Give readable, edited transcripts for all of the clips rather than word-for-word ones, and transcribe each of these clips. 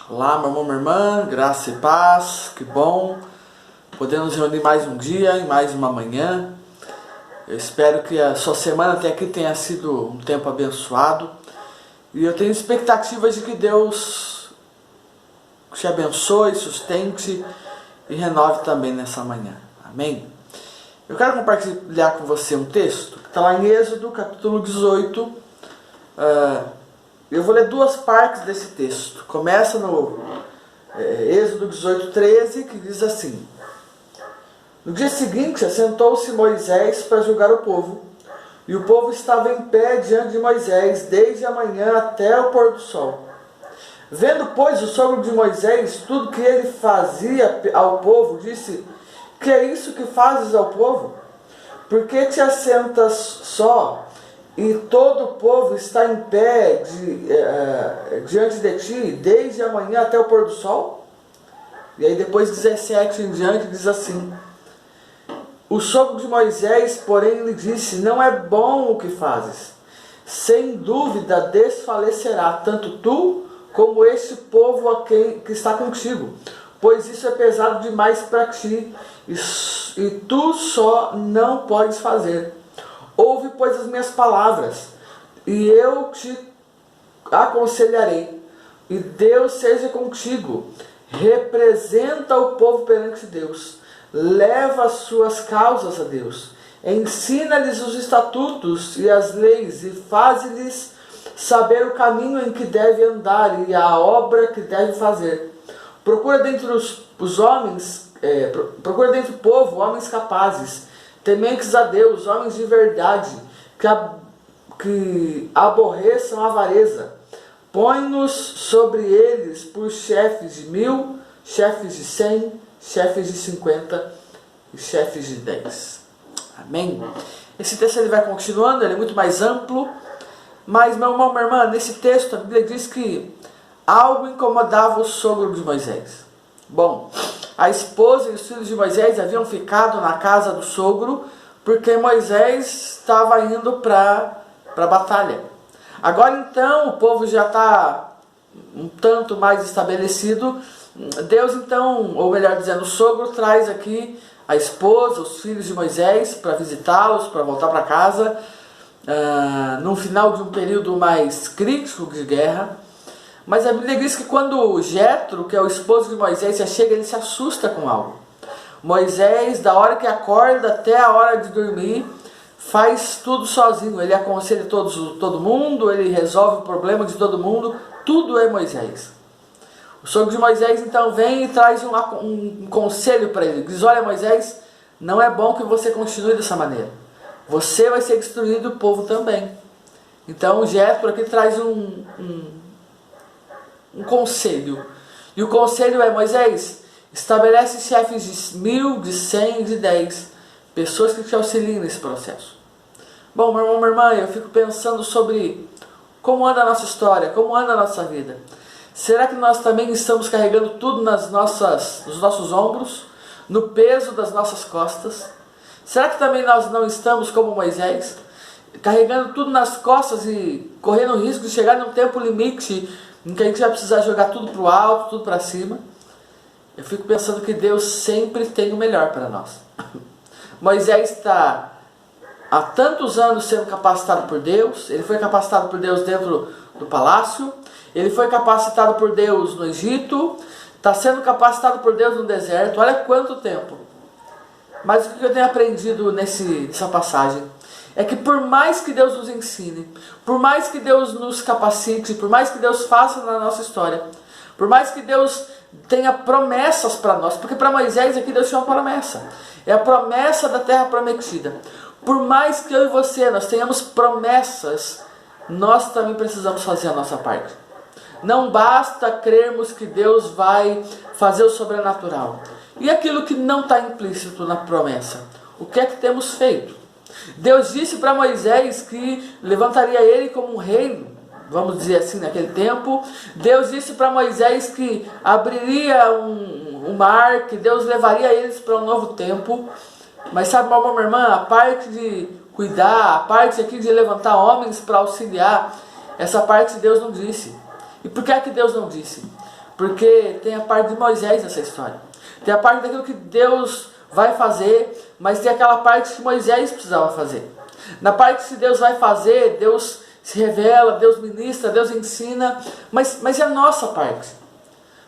Olá, meu irmão, minha irmã, graça e paz, que bom poder nos reunir mais um dia e mais uma manhã. Eu espero que a sua semana até aqui tenha sido um tempo abençoado e eu tenho expectativas de que Deus te abençoe, sustente e renove também nessa manhã. Amém? Eu quero compartilhar com você um texto que está lá em Êxodo, capítulo 18. Eu vou ler duas partes desse texto. Começa no Êxodo 18, 13, que diz assim: No dia seguinte, assentou-se Moisés para julgar o povo, e o povo estava em pé diante de Moisés, desde a manhã até o pôr do sol. Vendo, pois, o sogro de Moisés tudo que ele fazia ao povo, disse: Que é isso que fazes ao povo? Por que te assentas só, e todo o povo está em pé diante de ti, desde a manhã até o pôr do sol? E aí depois 17 em diante diz assim: O sogro de Moisés, porém, lhe disse: Não é bom o que fazes. Sem dúvida desfalecerá tanto tu como este povo que está contigo, pois isso é pesado demais para ti, e tu só não podes fazer. Ouve, pois, as minhas palavras, e eu te aconselharei, e Deus seja contigo. Representa o povo perante Deus, leva as suas causas a Deus, ensina-lhes os estatutos e as leis, e faz-lhes saber o caminho em que deve andar e a obra que deve fazer. Procura dentre os homens, procura dentre o povo homens capazes, tementes a Deus, homens de verdade, que aborreçam a avareza. Põe-nos sobre eles por chefes de 1000, chefes de 100, chefes de 50 e chefes de 10. Amém? Esse texto ele vai continuando, ele é muito mais amplo, mas, meu irmão, minha irmã, nesse texto a Bíblia diz que algo incomodava o sogro de Moisés. Bom, a esposa e os filhos de Moisés haviam ficado na casa do sogro porque Moisés estava indo para a batalha. Agora então o povo já está um tanto mais estabelecido. Deus então, ou melhor dizendo, o sogro traz aqui a esposa, os filhos de Moisés para visitá-los, para voltar para casa, no final de um período mais crítico de guerra. Mas a Bíblia diz que quando Jetro, que é o esposo de Moisés, se chega, ele se assusta com algo. Moisés, da hora que acorda até a hora de dormir, faz tudo sozinho. Ele aconselha todo mundo, ele resolve o problema de todo mundo, tudo é Moisés. O sogro de Moisés então vem e traz um conselho para ele. Diz: Olha, Moisés, não é bom que você continue dessa maneira. Você vai ser destruído, o povo também. Então Jetro aqui traz um conselho. E o conselho é: Moisés, estabelece chefes de 1000, de 100, de 10. Pessoas que te auxiliem nesse processo. Bom, meu irmão, minha irmã, eu fico pensando sobre como anda a nossa história, como anda a nossa vida. Será que nós também estamos carregando tudo nos nossos ombros, no peso das nossas costas? Será que também nós não estamos como Moisés, carregando tudo nas costas e correndo o risco de chegar num tempo limite em que a gente vai precisar jogar tudo para o alto, tudo para cima? Eu fico pensando que Deus sempre tem o melhor para nós. Moisés está há tantos anos sendo capacitado por Deus. Ele foi capacitado por Deus dentro do palácio, ele foi capacitado por Deus no Egito, está sendo capacitado por Deus no deserto. Olha quanto tempo. Mas o que eu tenho aprendido nessa passagem é que por mais que Deus nos ensine, por mais que Deus nos capacite, por mais que Deus faça na nossa história, por mais que Deus tenha promessas para nós, porque para Moisés aqui Deus tinha uma promessa, é a promessa da terra prometida. Por mais que eu e você nós tenhamos promessas, nós também precisamos fazer a nossa parte. Não basta crermos que Deus vai fazer o sobrenatural. E aquilo que não está implícito na promessa, o que é que temos feito? Deus disse para Moisés que levantaria ele como um rei, vamos dizer assim, naquele tempo. Deus disse para Moisés que abriria um mar, que Deus levaria eles para um novo tempo. Mas sabe, meu irmão, minha irmã, a parte de cuidar, a parte aqui de levantar homens para auxiliar, essa parte Deus não disse. E por que é que Deus não disse? Porque tem a parte de Moisés nessa história. Tem a parte daquilo que Deus vai fazer, mas tem aquela parte que Moisés precisava fazer. Na parte que Deus vai fazer, Deus se revela, Deus ministra, Deus ensina, mas é a nossa parte.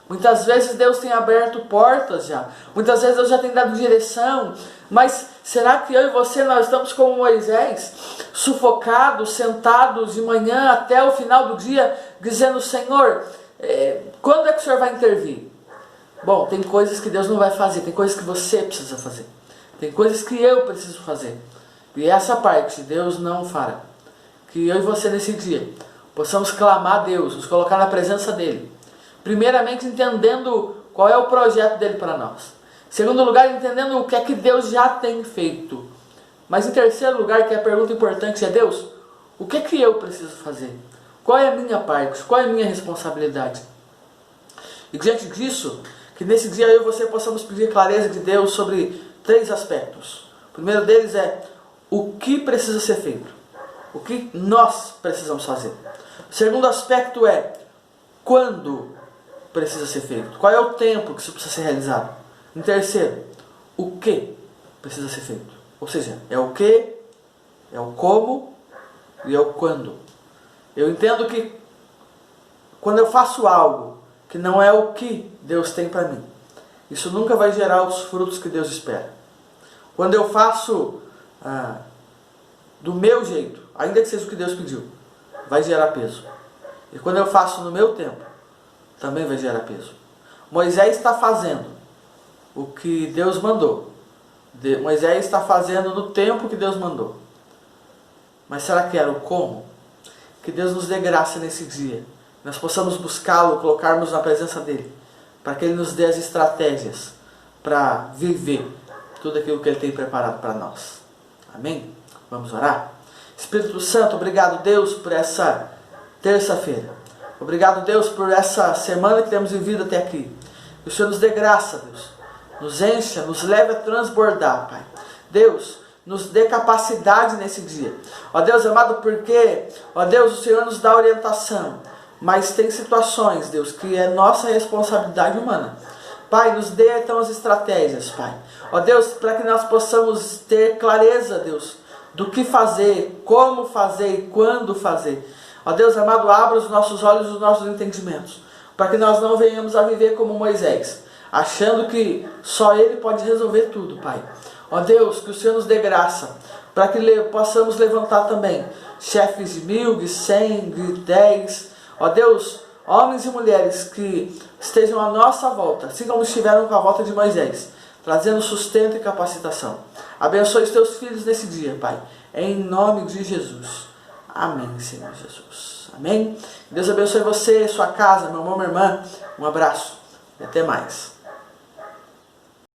Muitas vezes Deus tem aberto portas já, muitas vezes Deus já tem dado direção, mas será que eu e você, nós estamos como Moisés, sufocados, sentados de manhã até o final do dia, dizendo: Senhor, quando é que o Senhor vai intervir? Bom, tem coisas que Deus não vai fazer, tem coisas que você precisa fazer, tem coisas que eu preciso fazer, e essa parte Deus não fará. Que eu e você nesse dia possamos clamar a Deus, nos colocar na presença dEle, primeiramente entendendo qual é o projeto dEle para nós, em segundo lugar entendendo o que é que Deus já tem feito, mas em terceiro lugar, que é a pergunta importante, é: Deus, o que é que eu preciso fazer? Qual é a minha parte? Qual é a minha responsabilidade? E diante disso, que nesse dia eu e você possamos pedir clareza de Deus sobre 3 aspectos. O primeiro deles é o que precisa ser feito, o que nós precisamos fazer. O segundo aspecto é quando precisa ser feito, qual é o tempo que isso precisa ser realizado. Em terceiro, o que precisa ser feito. Ou seja, é o que, é o como e é o quando. Eu entendo que quando eu faço algo que não é o que Deus tem para mim, isso nunca vai gerar os frutos que Deus espera. Quando eu faço do meu jeito, ainda que seja o que Deus pediu, vai gerar peso. E quando eu faço no meu tempo, também vai gerar peso. Moisés está fazendo o que Deus mandou. Moisés está fazendo no tempo que Deus mandou. Mas será que era o como? Que Deus nos dê graça nesse dia. Nós possamos buscá-lo, colocarmos na presença dEle, para que Ele nos dê as estratégias para viver tudo aquilo que Ele tem preparado para nós. Amém? Vamos orar? Espírito Santo, obrigado, Deus, por essa terça-feira. Obrigado, Deus, por essa semana que temos vivido até aqui. Que o Senhor nos dê graça, Deus. Nos encha, nos leve a transbordar, Pai. Deus, nos dê capacidade nesse dia. Ó Deus amado, porque, ó Deus, o Senhor nos dá orientação. Mas tem situações, Deus, que é nossa responsabilidade humana. Pai, nos dê então as estratégias, Pai. Ó Deus, para que nós possamos ter clareza, Deus, do que fazer, como fazer e quando fazer. Ó Deus amado, abra os nossos olhos e os nossos entendimentos, para que nós não venhamos a viver como Moisés, achando que só Ele pode resolver tudo, Pai. Ó Deus, que o Senhor nos dê graça, para que possamos levantar também chefes de 1000, de 100, de 10. Ó Deus, homens e mulheres que estejam à nossa volta, assim como estiveram com a volta de Moisés, trazendo sustento e capacitação. Abençoe os teus filhos nesse dia, Pai, em nome de Jesus. Amém, Senhor Jesus. Amém? Deus abençoe você, sua casa, meu irmão, minha irmã. Um abraço e até mais.